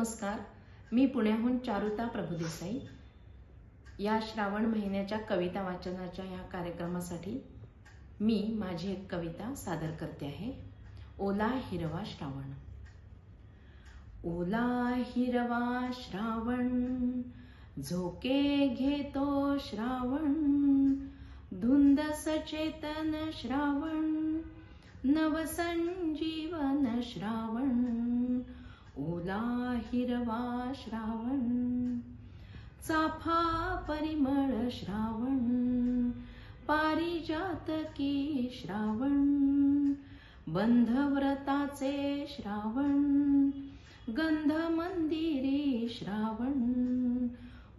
नमस्कार, मी पुण्याहून चारुता प्रभुदेसाई। या श्रावण महिन्याच्या कविता वाचनाच्या या कार्यक्रमासाठी मी माझी एक कविता सादर करते आहे। ओला हिरवा श्रावण। ओला हिरवा श्रावण, झोके घेतो श्रावण, धुंद सचेतन श्रावण, नवसंजीवन श्रावण। ओला हिरवा श्रावण, चाफा परिमळ श्रावण, पारिजातकी श्रावण, बंधव्रताचे श्रावण, गंध मंदिरी श्रावण।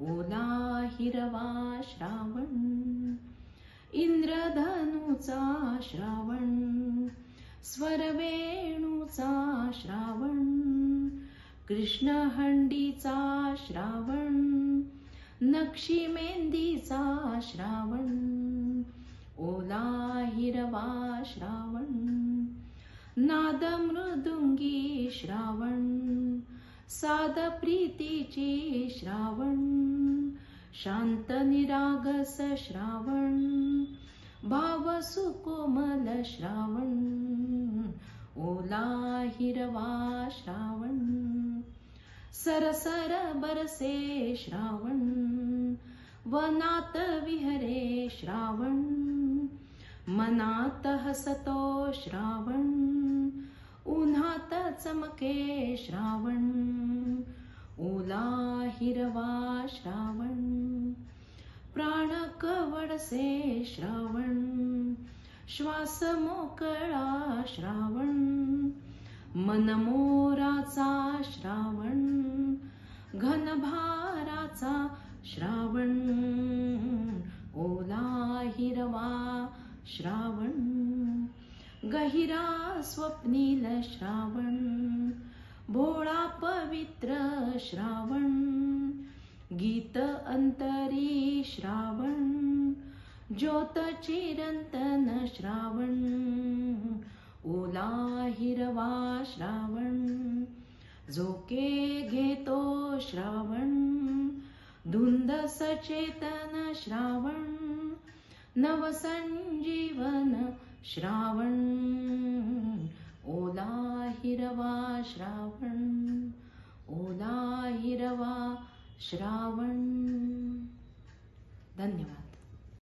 ओला हिरवा श्रावण, इंद्रधनुचा श्रावण, स्वरवेणूचा श्रावण, कृष्णहंडीचा श्रावण, नक्षी मेहंदीचा श्रावण। ओला हिरवा श्रावण, नाद मृदुंगी श्रावण, साध प्रीतीची श्रावण, शांत निरागस श्रावण, भाव सुकोमल श्रावण। ओला हिरवा श्रावण, सरसर बरसे श्रावण, वनात विहरे श्रावण, मनात हसतो श्रावण, उन्हात चमके श्रावण। ओला हिरवा श्रावण, प्राण कवडसे श्रावण, श्वास मोकळा श्रावण, मनमोराचा श्रावण, घनभाराचा श्रावण। ओला हिरवा श्रावण, गहिरा स्वप्नील श्रावण, भोळा पवित्र श्रावण, गीत अंतरी श्रावण, ज्योत चिरंतन श्रावण। ओला हिरवा श्रावण, झोके घेतो श्रावण, धुंद सचेतन श्रावण, नवसंजीवन श्रावण। ओला हिरवा श्रावण, ओला हिरवा श्रावण। धन्यवाद।